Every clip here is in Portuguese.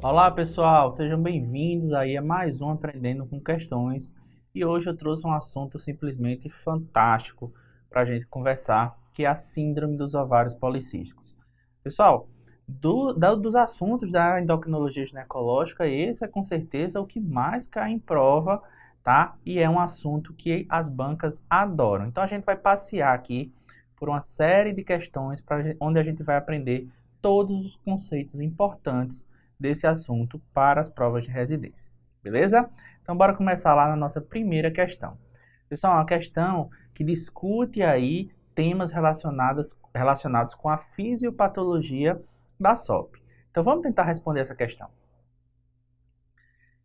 Olá pessoal, sejam bem-vindos aí a mais um Aprendendo com Questões e hoje eu trouxe um assunto simplesmente fantástico para a gente conversar, que é a síndrome dos ovários policísticos. Pessoal, dos assuntos da endocrinologia ginecológica, esse é com certeza o que mais cai em prova, tá? E é um assunto que as bancas adoram. Então a gente vai passear aqui por uma série de questões onde a gente vai aprender todos os conceitos importantes desse assunto para as provas de residência, beleza? Então, bora começar lá na nossa primeira questão. Pessoal, é uma questão que discute aí temas relacionados com a fisiopatologia da SOP. Então, vamos tentar responder essa questão.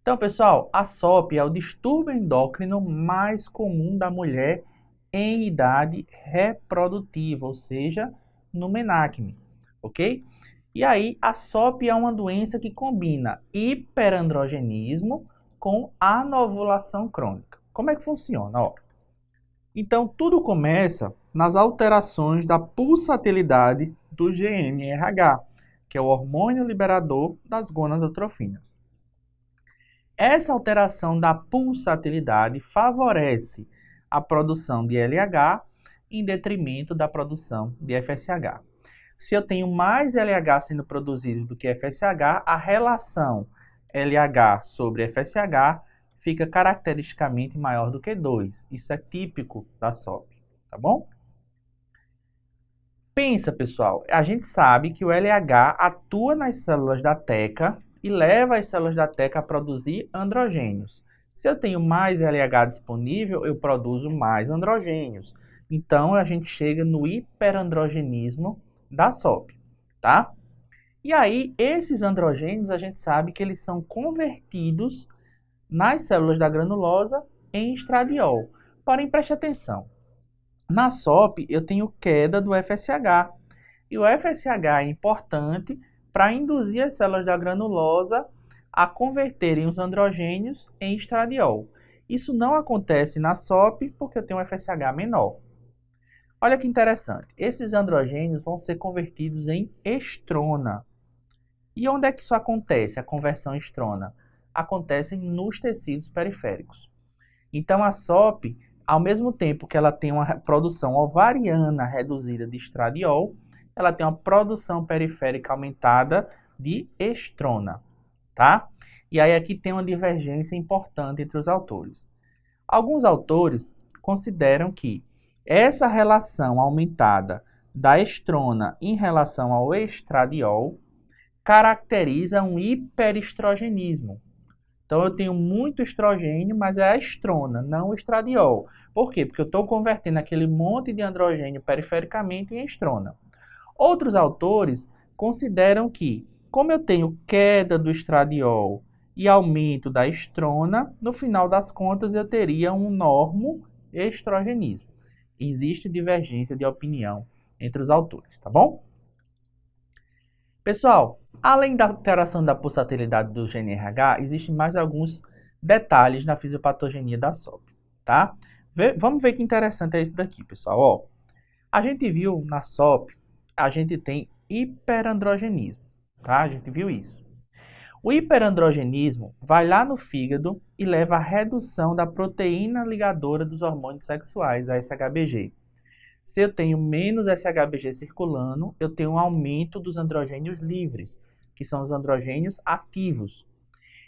Então, pessoal, a SOP é o distúrbio endócrino mais comum da mulher em idade reprodutiva, ou seja, no menarqume, ok? E aí, a SOP é uma doença que combina hiperandrogenismo com anovulação crônica. Como é que funciona? Ó, então, tudo começa nas alterações da pulsatilidade do GnRH, que é o hormônio liberador das gonadotrofinas. Essa alteração da pulsatilidade favorece a produção de LH em detrimento da produção de FSH. Se eu tenho mais LH sendo produzido do que FSH, a relação LH sobre FSH fica caracteristicamente maior do que 2. Isso é típico da SOP, tá bom? Pensa, pessoal, a gente sabe que o LH atua nas células da teca e leva as células da teca a produzir androgênios. Se eu tenho mais LH disponível, eu produzo mais androgênios. Então, a gente chega no hiperandrogenismo da SOP, tá? E aí, esses androgênios, a gente sabe que eles são convertidos nas células da granulosa em estradiol. Porém, preste atenção. Na SOP, eu tenho queda do FSH. E o FSH é importante para induzir as células da granulosa a converterem os androgênios em estradiol. Isso não acontece na SOP porque eu tenho um FSH menor. Olha que interessante, esses androgênios vão ser convertidos em estrona. E onde é que isso acontece, a conversão em estrona? Acontece nos tecidos periféricos. Então, a SOP, ao mesmo tempo que ela tem uma produção ovariana reduzida de estradiol, ela tem uma produção periférica aumentada de estrona, tá? E aí aqui tem uma divergência importante entre os autores. Alguns autores consideram que essa relação aumentada da estrona em relação ao estradiol caracteriza um hiperestrogenismo. Então, eu tenho muito estrogênio, mas é a estrona, não o estradiol. Por quê? Porque eu estou convertendo aquele monte de androgênio perifericamente em estrona. Outros autores consideram que, como eu tenho queda do estradiol e aumento da estrona, no final das contas eu teria um normoestrogenismo. Existe divergência de opinião entre os autores, tá bom? Pessoal, além da alteração da pulsatilidade do GnRH, existem mais alguns detalhes na fisiopatogenia da SOP, tá? Vamos ver que interessante é isso daqui, pessoal. Ó, a gente viu na SOP, a gente tem hiperandrogenismo, tá? A gente viu isso. O hiperandrogenismo vai lá no fígado e leva à redução da proteína ligadora dos hormônios sexuais, a SHBG. Se eu tenho menos SHBG circulando, eu tenho um aumento dos androgênios livres, que são os androgênios ativos.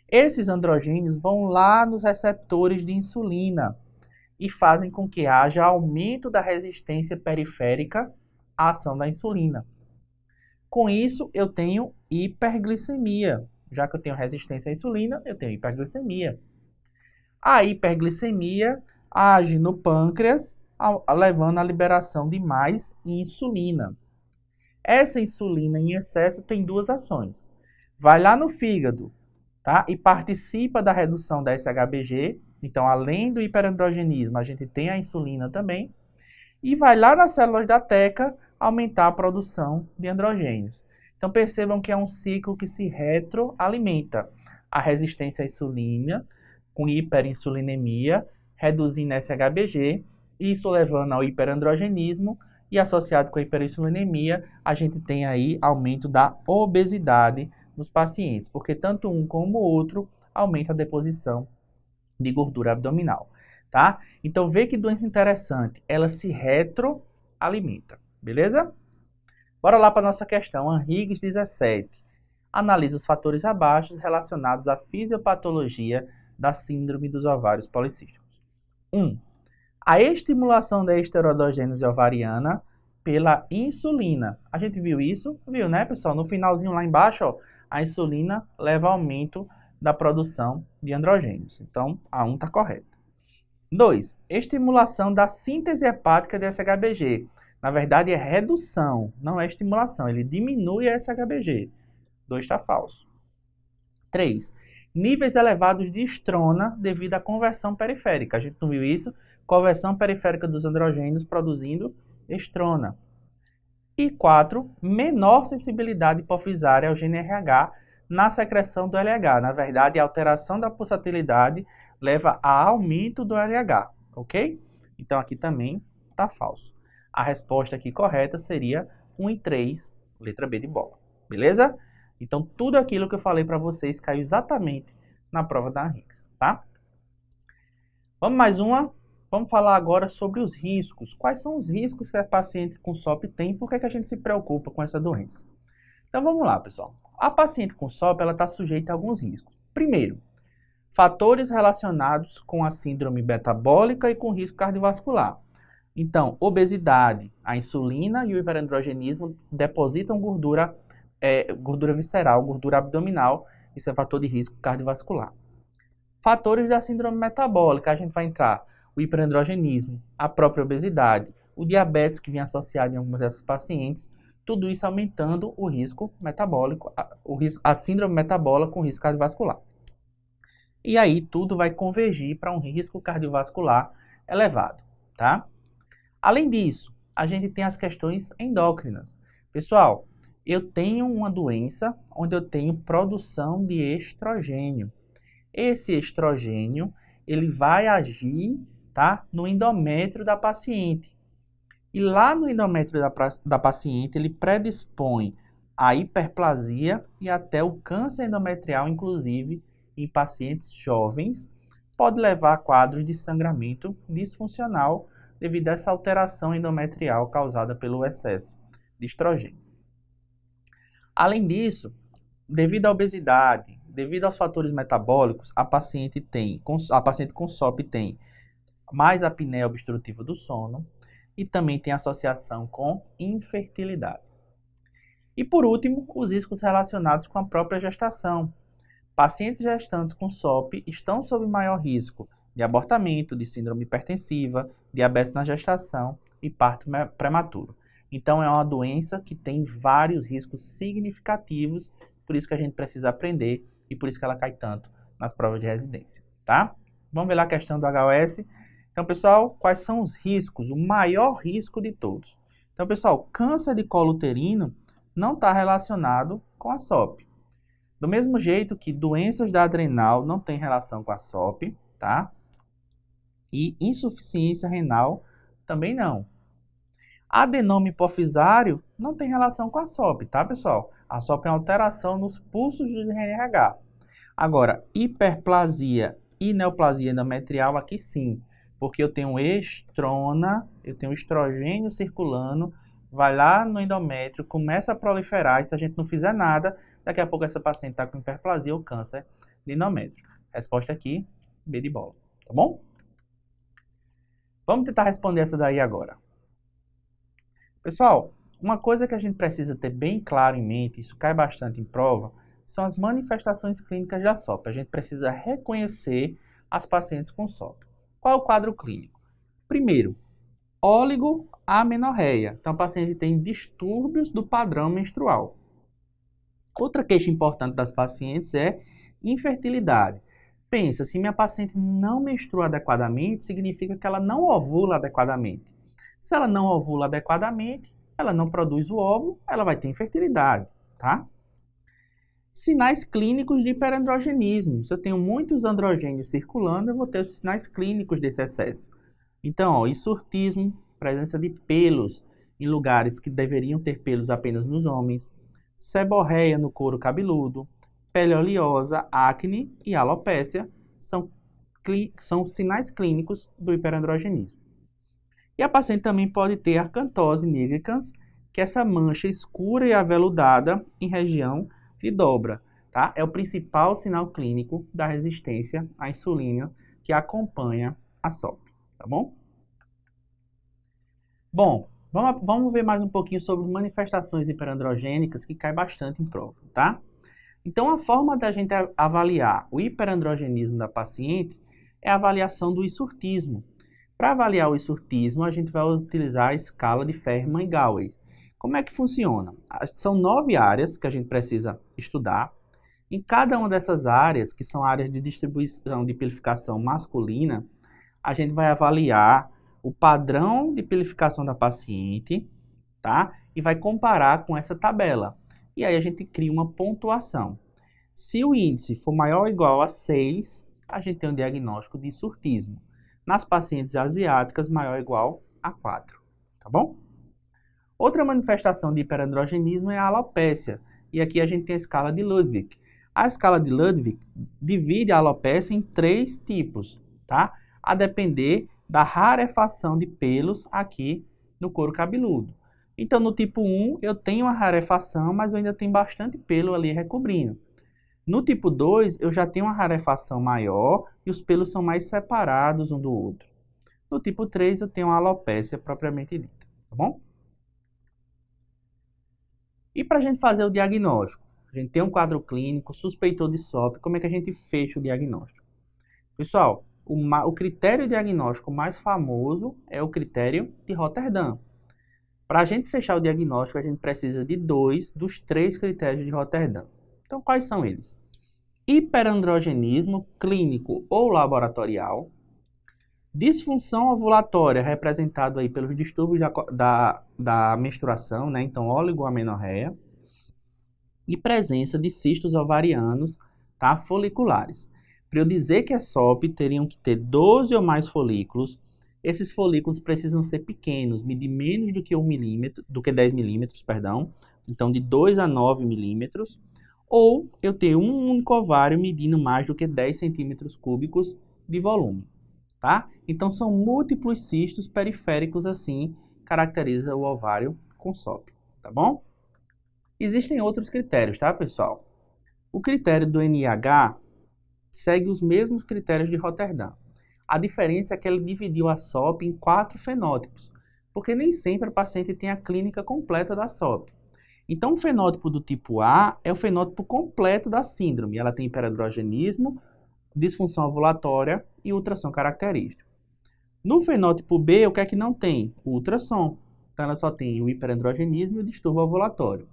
Esses androgênios vão lá nos receptores de insulina e fazem com que haja aumento da resistência periférica à ação da insulina. Com isso, eu tenho hiperglicemia. Já que eu tenho resistência à insulina, eu tenho hiperglicemia. A hiperglicemia age no pâncreas, levando à liberação de mais insulina. Essa insulina em excesso tem duas ações. Vai lá no fígado, tá? E participa da redução da SHBG. Então, além do hiperandrogenismo, a gente tem a insulina também. E vai lá nas células da teca aumentar a produção de androgênios. Então, percebam que é um ciclo que se retroalimenta. A resistência à insulina, com hiperinsulinemia, reduzindo SHBG, isso levando ao hiperandrogenismo, e associado com a hiperinsulinemia, a gente tem aí aumento da obesidade nos pacientes, porque tanto um como o outro aumenta a deposição de gordura abdominal, tá? Então, vê que doença interessante, ela se retroalimenta, beleza? Bora lá para a nossa questão, Henrigues 17. Analisa os fatores abaixo relacionados à fisiopatologia da síndrome dos ovários policísticos. 1. A estimulação da esteroidogênese ovariana pela insulina. A gente viu isso? Viu, né, pessoal? No finalzinho lá embaixo, ó, a insulina leva ao aumento da produção de androgênios. Então, a 1 está correta. 2. Estimulação da síntese hepática de SHBG. Na verdade, é redução, não é estimulação. Ele diminui a SHBG. 2 está falso. 3. Níveis elevados de estrona devido à conversão periférica. A gente não viu isso? Conversão periférica dos androgênios produzindo estrona. E 4. Menor sensibilidade hipofisária ao gene RH na secreção do LH. Na verdade, a alteração da pulsatilidade leva a aumento do LH, ok? Então, aqui também está falso. A resposta aqui correta seria 1 e 3, letra B de bola. Beleza? Então, tudo aquilo que eu falei para vocês caiu exatamente na prova da Henrigues, tá? Vamos mais uma? Vamos falar agora sobre os riscos. Quais são os riscos que a paciente com SOP tem e por que a gente se preocupa com essa doença? Então, vamos lá, pessoal. A paciente com SOP, ela está sujeita a alguns riscos. Primeiro, fatores relacionados com a síndrome metabólica e com risco cardiovascular. Então, obesidade, a insulina e o hiperandrogenismo depositam gordura visceral, gordura abdominal, isso é fator de risco cardiovascular. Fatores da síndrome metabólica, a gente vai entrar o hiperandrogenismo, a própria obesidade, o diabetes que vem associado em algumas dessas pacientes, tudo isso aumentando o risco metabólico, a síndrome metabólica com risco cardiovascular. E aí tudo vai convergir para um risco cardiovascular elevado, tá? Além disso, a gente tem as questões endócrinas. Pessoal, eu tenho uma doença onde eu tenho produção de estrogênio. Esse estrogênio, ele vai agir, tá, no endométrio da paciente. E lá no endométrio da paciente, ele predispõe a hiperplasia e até o câncer endometrial, inclusive em pacientes jovens, pode levar a quadros de sangramento disfuncional devido a essa alteração endometrial causada pelo excesso de estrogênio. Além disso, devido à obesidade, devido aos fatores metabólicos, a paciente com SOP tem mais apneia obstrutiva do sono e também tem associação com infertilidade. E por último, os riscos relacionados com a própria gestação. Pacientes gestantes com SOP estão sob maior risco de abortamento, de síndrome hipertensiva, diabetes na gestação e parto prematuro. Então, é uma doença que tem vários riscos significativos, por isso que a gente precisa aprender e por isso que ela cai tanto nas provas de residência, tá? Vamos ver lá a questão do HOS. Então, pessoal, quais são os riscos? O maior risco de todos. Então, pessoal, câncer de colo uterino não está relacionado com a SOP. Do mesmo jeito que doenças da adrenal não tem relação com a SOP, tá? E insuficiência renal também não. Adenoma hipofisário não tem relação com a SOP, tá, pessoal? A SOP é uma alteração nos pulsos do GNRH. Agora, hiperplasia e neoplasia endometrial aqui sim, porque eu tenho estrona, eu tenho estrogênio circulando, vai lá no endométrio, começa a proliferar, e se a gente não fizer nada, daqui a pouco essa paciente está com hiperplasia ou câncer de endométrio. Resposta aqui, B de bola, tá bom? Vamos tentar responder essa daí agora. Pessoal, uma coisa que a gente precisa ter bem claro em mente, isso cai bastante em prova, são as manifestações clínicas da SOP. A gente precisa reconhecer as pacientes com SOP. Qual é o quadro clínico? Primeiro, oligoamenorreia. Então, a paciente tem distúrbios do padrão menstrual. Outra queixa importante das pacientes é infertilidade. Pensa, se minha paciente não menstrua adequadamente, significa que ela não ovula adequadamente. Se ela não ovula adequadamente, ela não produz o óvulo, ela vai ter infertilidade, tá? Sinais clínicos de hiperandrogenismo. Se eu tenho muitos androgênios circulando, eu vou ter os sinais clínicos desse excesso. Então, ó, hirsutismo, presença de pelos em lugares que deveriam ter pelos apenas nos homens, seborreia no couro cabeludo, pele oleosa, acne e alopécia são sinais clínicos do hiperandrogenismo. E a paciente também pode ter acantose nigricans, que é essa mancha escura e aveludada em região de dobra, tá? É o principal sinal clínico da resistência à insulina que acompanha a SOP, tá bom? Bom, vamos ver mais um pouquinho sobre manifestações hiperandrogênicas que cai bastante em prova, tá? Então, a forma da gente avaliar o hiperandrogenismo da paciente é a avaliação do hirsutismo. Para avaliar o hirsutismo, a gente vai utilizar a escala de Fermat-Gawey. Como é que funciona? São 9 áreas que a gente precisa estudar. Em cada uma dessas áreas, que são áreas de distribuição de pilificação masculina, a gente vai avaliar o padrão de pilificação da paciente, tá? E vai comparar com essa tabela. E aí a gente cria uma pontuação. Se o índice for maior ou igual a 6, a gente tem um diagnóstico de hirsutismo. Nas pacientes asiáticas, maior ou igual a 4, tá bom? Outra manifestação de hiperandrogenismo é a alopécia. E aqui a gente tem a escala de Ludwig. A escala de Ludwig divide a alopécia em 3 tipos, tá? A depender da rarefação de pelos aqui no couro cabeludo. Então, no tipo 1, eu tenho uma rarefação, mas eu ainda tenho bastante pelo ali recobrindo. No tipo 2, eu já tenho uma rarefação maior e os pelos são mais separados um do outro. No tipo 3, eu tenho uma alopécia propriamente dita, tá bom? E para a gente fazer o diagnóstico? A gente tem um quadro clínico, suspeitou de SOP, como é que a gente fecha o diagnóstico? Pessoal, o critério diagnóstico mais famoso é o critério de Rotterdam. Para a gente fechar o diagnóstico, a gente precisa de 2 dos 3 critérios de Rotterdam. Então, quais são eles? Hiperandrogenismo clínico ou laboratorial, disfunção ovulatória, representado aí pelos distúrbios da menstruação, né? Então, oligoamenorreia, e presença de cistos ovarianos, tá? Foliculares. Para eu dizer que é SOP, teriam que ter 12 ou mais folículos. Esses folículos precisam ser pequenos, medir menos do que 1 milímetro, do que 10 milímetros, perdão. Então, de 2 a 9 milímetros. Ou eu tenho um único ovário medindo mais do que 10 centímetros cúbicos de volume, tá? Então, são múltiplos cistos periféricos, assim, caracteriza o ovário com SOP, tá bom? Existem outros critérios, tá, pessoal? O critério do NIH segue os mesmos critérios de Rotterdam. A diferença é que ele dividiu a SOP em 4 fenótipos, porque nem sempre a paciente tem a clínica completa da SOP. Então, o fenótipo do tipo A é o fenótipo completo da síndrome. Ela tem hiperandrogenismo, disfunção ovulatória e ultrassom característico. No fenótipo B, o que é que não tem? O ultrassom. Então, ela só tem o hiperandrogenismo e o distúrbio ovulatório.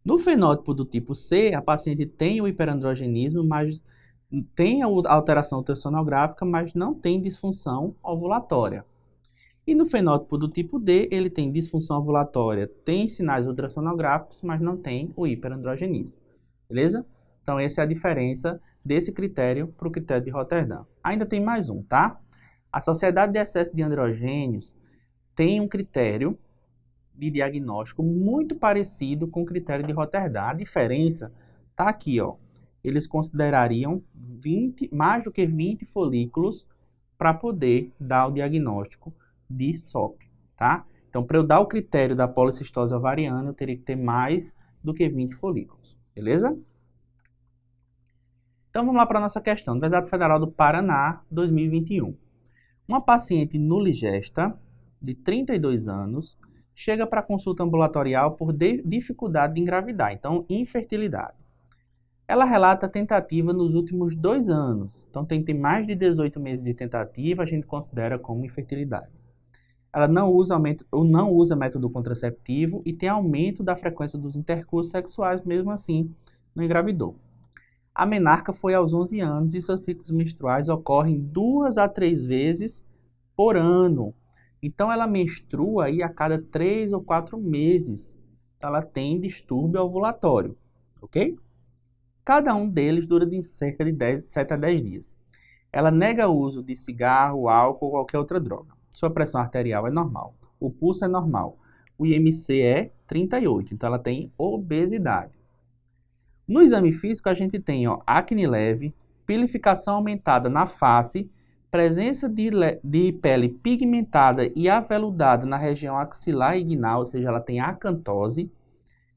No fenótipo do tipo C, a paciente tem o hiperandrogenismo, mas tem a alteração ultrassonográfica, mas não tem disfunção ovulatória. E no fenótipo do tipo D, ele tem disfunção ovulatória, tem sinais ultrassonográficos, mas não tem o hiperandrogenismo. Beleza? Então, essa é a diferença desse critério para o critério de Rotterdam. Ainda tem mais um, tá? A Sociedade de Excesso de Androgênios tem um critério de diagnóstico muito parecido com o critério de Rotterdam. A diferença está aqui, ó. Eles considerariam mais do que 20 folículos para poder dar o diagnóstico de SOP, tá? Então, para eu dar o critério da policistose ovariana, eu teria que ter mais do que 20 folículos, beleza? Então, vamos lá para a nossa questão. Universidade Federal do Paraná, 2021. Uma paciente nuligesta, de 32 anos, chega para consulta ambulatorial por dificuldade de engravidar, então, infertilidade. Ela relata tentativa nos últimos 2 anos, então tem mais de 18 meses de tentativa, a gente considera como infertilidade. Ela não usa método contraceptivo e tem aumento da frequência dos intercursos sexuais, mesmo assim, não engravidou. A menarca foi aos 11 anos e seus ciclos menstruais ocorrem 2 a 3 vezes por ano. Então, ela menstrua aí a cada 3 ou 4 meses. Então, ela tem distúrbio ovulatório, ok? Cada um deles dura de cerca de 7 a 10 dias. Ela nega o uso de cigarro, álcool ou qualquer outra droga. Sua pressão arterial é normal. O pulso é normal. o IMC é 38, então ela tem obesidade. No exame físico, a gente tem acne leve, pilificação aumentada na face, presença de pele pigmentada e aveludada na região axilar e inguinal, ou seja, ela tem acantose,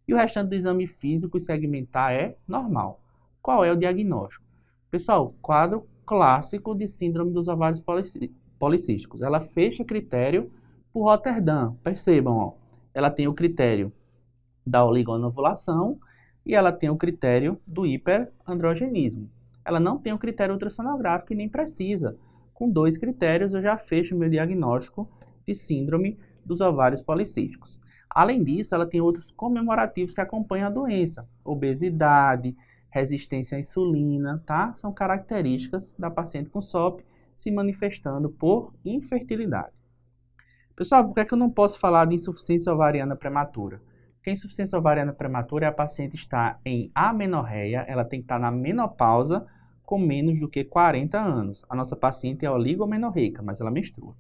e o restante do exame físico e segmentar é normal. Qual é o diagnóstico? Pessoal, quadro clássico de síndrome dos ovários policísticos. Ela fecha critério por Rotterdam. Percebam, ó, ela tem o critério da oligonovulação e ela tem o critério do hiperandrogenismo. Ela não tem o critério ultrassonográfico e nem precisa. Com 2 critérios eu já fecho o meu diagnóstico de síndrome dos ovários policísticos. Além disso, ela tem outros comemorativos que acompanham a doença. Obesidade, resistência à insulina, tá? São características da paciente com SOP se manifestando por infertilidade. Pessoal, por que é que eu não posso falar de insuficiência ovariana prematura? Porque a insuficiência ovariana prematura é a paciente estar em amenorreia, ela tem que estar na menopausa com menos do que 40 anos. A nossa paciente é oligomenorreica, mas ela menstrua.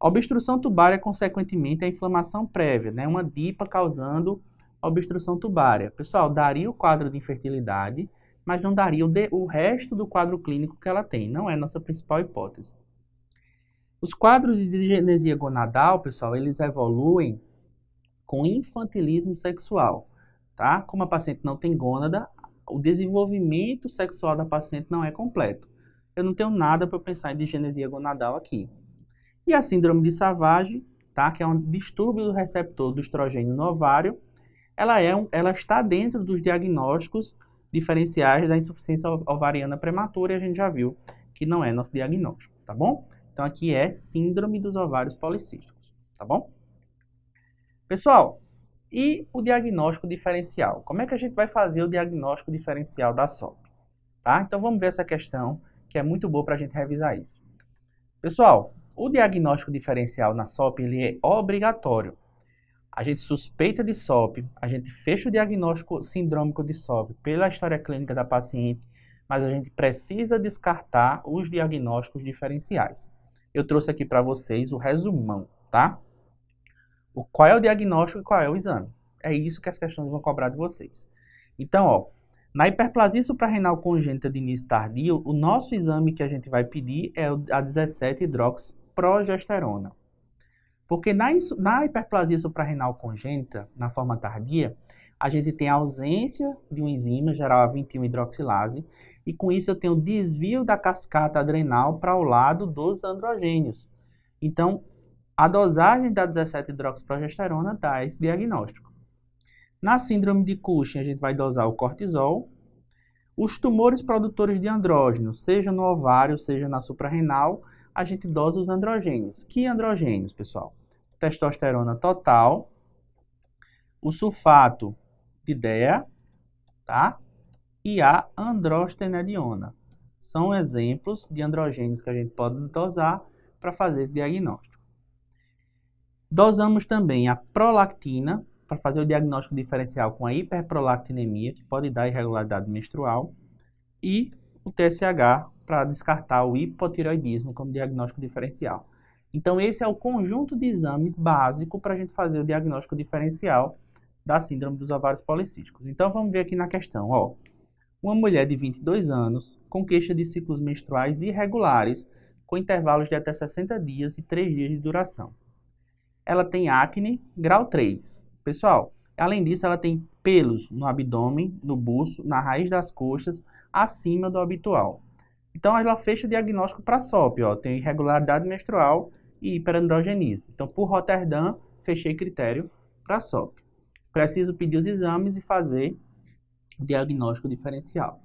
A obstrução tubária, consequentemente, é a inflamação prévia, né? Uma DIPA causando obstrução tubária. Pessoal, daria o quadro de infertilidade, mas não daria o resto do quadro clínico que ela tem. Não é nossa principal hipótese. Os quadros de digenesia gonadal, pessoal, eles evoluem com infantilismo sexual, tá? Como a paciente não tem gônada, o desenvolvimento sexual da paciente não é completo. Eu não tenho nada para pensar em digenesia gonadal aqui. E a síndrome de Savage, tá? Que é um distúrbio do receptor do estrogênio no ovário, ela está dentro dos diagnósticos diferenciais da insuficiência ovariana prematura e a gente já viu que não é nosso diagnóstico, tá bom? Então aqui é síndrome dos ovários policísticos, tá bom? Pessoal, e o diagnóstico diferencial? Como é que a gente vai fazer o diagnóstico diferencial da SOP? Tá? Então vamos ver essa questão que é muito boa para a gente revisar isso. Pessoal, o diagnóstico diferencial na SOP ele é obrigatório. A gente suspeita de SOP, a gente fecha o diagnóstico sindrômico de SOP pela história clínica da paciente, mas a gente precisa descartar os diagnósticos diferenciais. Eu trouxe aqui para vocês o resumão, tá? Qual é o diagnóstico e qual é o exame. É isso que as questões vão cobrar de vocês. Então, ó, na hiperplasia suprarrenal congênita de início tardio, o nosso exame que a gente vai pedir é a 17-hidroxiprogesterona. Porque na hiperplasia suprarrenal congênita, na forma tardia, a gente tem a ausência de uma enzima, geral a 21-hidroxilase, e com isso eu tenho desvio da cascata adrenal para o lado dos androgênios. Então, a dosagem da 17-hidroxiprogesterona dá esse diagnóstico. Na síndrome de Cushing, a gente vai dosar o cortisol. Os tumores produtores de andrógenos, seja no ovário, seja na suprarrenal, a gente dosa os androgênios. Que androgênios, pessoal? Testosterona total, o sulfato de DEA, tá? E a androstenediona. São exemplos de androgênios que a gente pode dosar para fazer esse diagnóstico. Dosamos também a prolactina, para fazer o diagnóstico diferencial com a hiperprolactinemia, que pode dar irregularidade menstrual, e o TSH, para descartar o hipotireoidismo como diagnóstico diferencial. Então, esse é o conjunto de exames básico para a gente fazer o diagnóstico diferencial da síndrome dos ovários policísticos. Então, vamos ver aqui na questão, ó. Uma mulher de 22 anos, com queixa de ciclos menstruais irregulares, com intervalos de até 60 dias e 3 dias de duração. Ela tem acne, grau 3. Pessoal, além disso, ela tem pelos no abdômen, no buço, na raiz das coxas, acima do habitual. Então, ela fecha o diagnóstico para SOP, ó. Tem irregularidade menstrual e hiperandrogenismo. Então, por Rotterdam, fechei critério para SOP. Preciso pedir os exames e fazer o diagnóstico diferencial,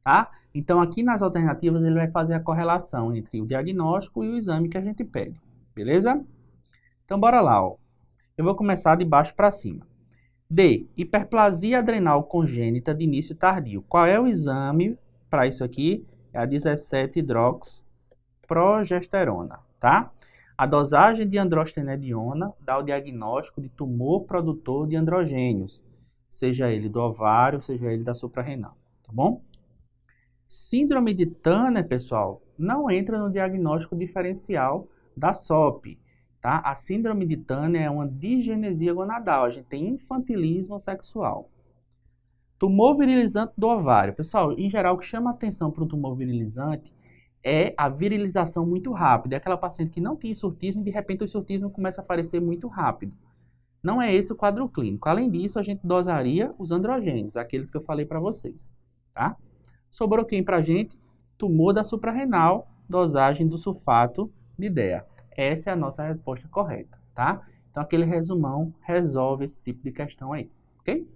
tá? Então, aqui nas alternativas, ele vai fazer a correlação entre o diagnóstico e o exame que a gente pede, beleza? Então, bora lá, ó. Eu vou começar de baixo para cima. D. Hiperplasia adrenal congênita de início tardio. Qual é o exame para isso aqui? É a 17-hidroxiprogesterona, tá? A dosagem de androstenediona dá o diagnóstico de tumor produtor de androgênios, seja ele do ovário, seja ele da suprarrenal, tá bom? Síndrome de Turner, pessoal, não entra no diagnóstico diferencial da SOP. tá? A síndrome de Turner é uma disgenesia gonadal, a gente tem infantilismo sexual. Tumor virilizante do ovário. Pessoal, em geral, o que chama a atenção para um tumor virilizante é a virilização muito rápida. É aquela paciente que não tinha hirsutismo e, de repente, o hirsutismo começa a aparecer muito rápido. Não é esse o quadro clínico. Além disso, a gente dosaria os androgênios, aqueles que eu falei para vocês, tá? Sobrou quem para a gente? Tumor da suprarrenal, dosagem do sulfato de DEA. Essa é a nossa resposta correta, tá? Então, aquele resumão resolve esse tipo de questão aí, ok?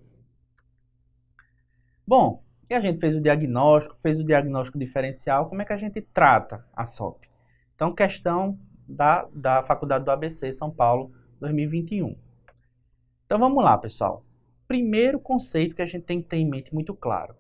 Bom, e a gente fez o diagnóstico diferencial, como é que a gente trata a SOP? Então, questão da Faculdade do ABC, São Paulo, 2021. Então, vamos lá, pessoal. Primeiro conceito que a gente tem que ter em mente muito claro.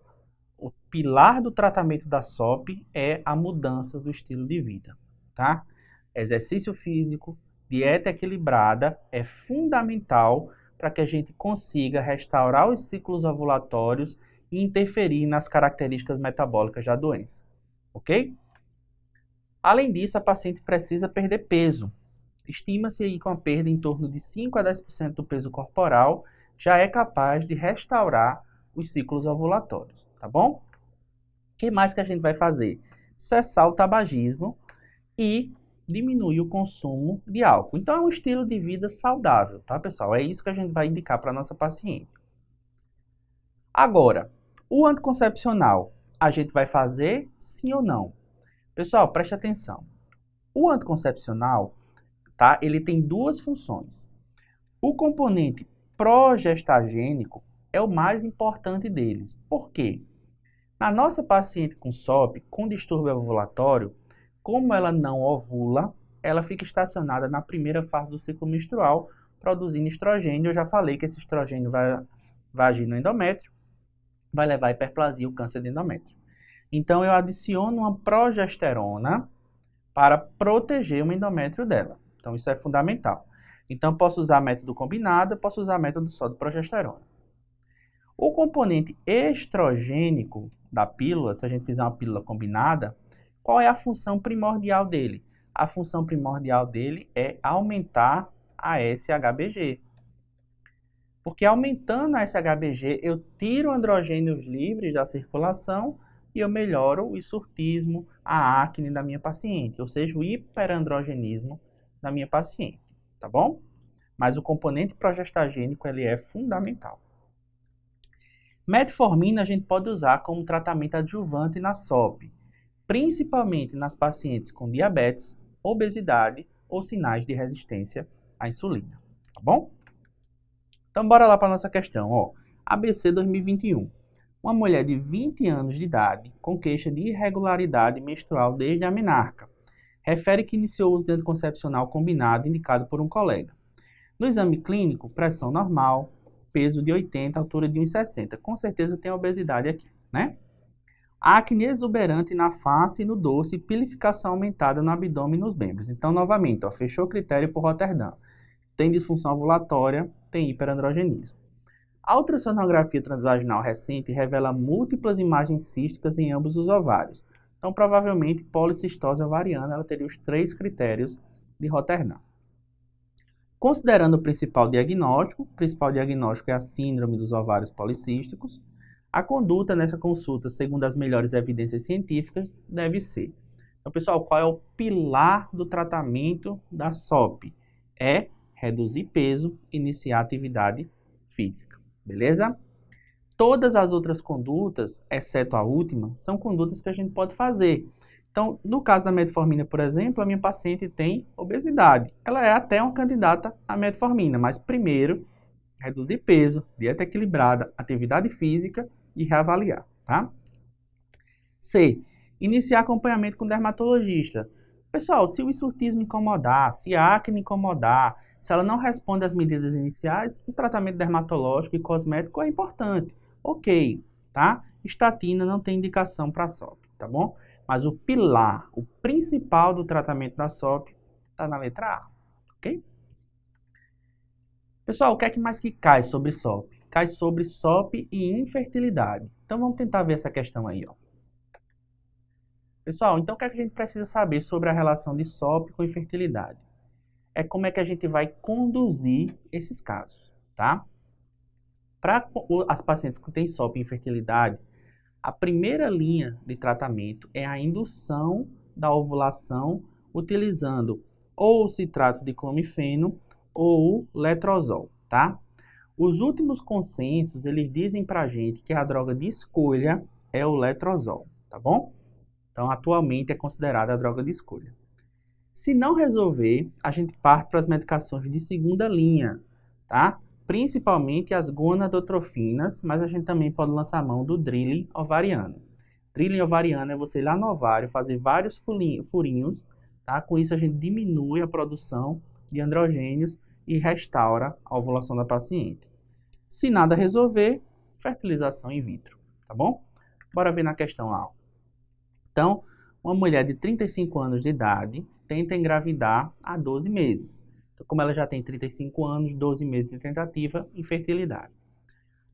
O pilar do tratamento da SOP é a mudança do estilo de vida, tá? Exercício físico, dieta equilibrada é fundamental para que a gente consiga restaurar os ciclos ovulatórios e interferir nas características metabólicas da doença, ok? Além disso, a paciente precisa perder peso. Estima-se aí com a perda em torno de 5 a 10% do peso corporal, já é capaz de restaurar os ciclos ovulatórios, tá bom? O que mais que a gente vai fazer? Cessar o tabagismo e diminuir o consumo de álcool. Então, é um estilo de vida saudável, tá, pessoal? É isso que a gente vai indicar para a nossa paciente. Agora, o anticoncepcional, a gente vai fazer sim ou não? Pessoal, preste atenção. O anticoncepcional, tá? Ele tem duas funções. O componente progestagênico é o mais importante deles. Por quê? Na nossa paciente com SOP, com distúrbio ovulatório, como ela não ovula, ela fica estacionada na primeira fase do ciclo menstrual, produzindo estrogênio. Eu já falei que esse estrogênio vai agir no endométrio, vai levar a hiperplasia, o câncer de endométrio. Então, eu adiciono uma progesterona para proteger o endométrio dela. Então, isso é fundamental. Então, posso usar método combinado, posso usar método só de progesterona. O componente estrogênico da pílula, se a gente fizer uma pílula combinada, qual é a função primordial dele? A função primordial dele é aumentar a SHBG. Porque aumentando a SHBG, eu tiro androgênios livres da circulação e eu melhoro o hirsutismo, a acne da minha paciente, ou seja, o hiperandrogenismo da minha paciente, tá bom? Mas o componente progestagênico, ele é fundamental. Metformina a gente pode usar como tratamento adjuvante na SOP, principalmente nas pacientes com diabetes, obesidade ou sinais de resistência à insulina, tá bom? Então, bora lá para a nossa questão, ó. ABC 2021. Uma mulher de 20 anos de idade com queixa de irregularidade menstrual desde a menarca. Refere que iniciou o uso de anticoncepcional combinado indicado por um colega. No exame clínico, pressão normal, peso de 80, altura de 1,60. Com certeza tem obesidade aqui, né? Acne exuberante na face e no dorso e pilificação aumentada no abdômen e nos membros. Então, novamente, ó, fechou o critério por Rotterdam. Tem disfunção ovulatória, tem hiperandrogenismo. A ultrassonografia transvaginal recente revela múltiplas imagens císticas em ambos os ovários. Então, provavelmente, policistose ovariana, ela teria os 3 critérios de Rotterdam. Considerando o principal diagnóstico é a síndrome dos ovários policísticos, a conduta nessa consulta, segundo as melhores evidências científicas, deve ser. Então, pessoal, qual é o pilar do tratamento da SOP? É reduzir peso, iniciar atividade física, beleza? Todas as outras condutas, exceto a última, são condutas que a gente pode fazer. Então, no caso da metformina, por exemplo, a minha paciente tem obesidade. Ela é até uma candidata à metformina, mas primeiro, reduzir peso, dieta equilibrada, atividade física e reavaliar, tá? C. Iniciar acompanhamento com dermatologista. Pessoal, se o hirsutismo incomodar, se a acne incomodar, se ela não responde às medidas iniciais, o tratamento dermatológico e cosmético é importante. Ok, tá? Estatina não tem indicação para SOP, tá bom? Mas o pilar, o principal do tratamento da SOP está na letra A, ok? Pessoal, o que é que mais que cai sobre SOP? Cai sobre SOP e infertilidade. Então, vamos tentar ver essa questão aí, ó. Pessoal, então o que é que a gente precisa saber sobre a relação de SOP com infertilidade? é como é que a gente vai conduzir esses casos, tá? Para as pacientes que têm SOP e infertilidade, a primeira linha de tratamento é a indução da ovulação utilizando ou o citrato de clomifeno ou o letrozol, tá? Os últimos consensos, eles dizem pra gente que a droga de escolha é o letrozol, tá bom? Então, atualmente é considerada a droga de escolha. Se não resolver, a gente parte para as medicações de segunda linha, tá? Principalmente as gonadotrofinas, mas a gente também pode lançar a mão do drilling ovariano. Drilling ovariano é você ir lá no ovário, fazer vários furinhos, tá? Com isso a gente diminui a produção de androgênios e restaura a ovulação da paciente. Se nada resolver, fertilização in vitro, tá bom? Bora ver na questão A. Então, uma mulher de 35 anos de idade tenta engravidar há 12 meses. Então, como ela já tem 35 anos, 12 meses de tentativa, infertilidade.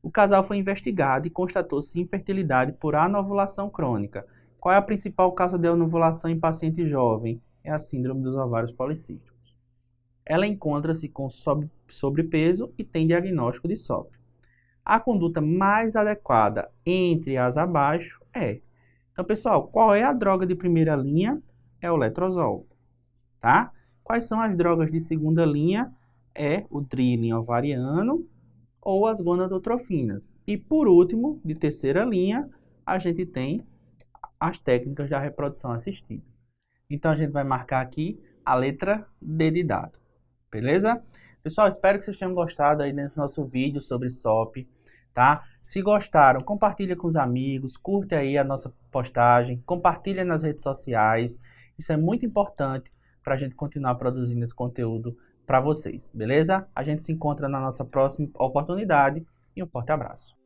O casal foi investigado e constatou-se infertilidade por anovulação crônica. Qual é a principal causa de anovulação em paciente jovem? É a síndrome dos ovários policísticos. Ela encontra-se com sobrepeso e tem diagnóstico de SOP. A conduta mais adequada entre as abaixo é... Então, pessoal, qual é a droga de primeira linha? É o letrozol, tá? Quais são as drogas de segunda linha? É o drilling ovariano ou as gonadotrofinas. E, por último, de terceira linha, a gente tem as técnicas da reprodução assistida. Então, a gente vai marcar aqui a letra D de dado. Beleza? Pessoal, espero que vocês tenham gostado aí desse nosso vídeo sobre SOP, tá? Se gostaram, compartilha com os amigos, curte aí a nossa postagem, compartilha nas redes sociais. Isso é muito importante para a gente continuar produzindo esse conteúdo para vocês, beleza? A gente se encontra na nossa próxima oportunidade e um forte abraço.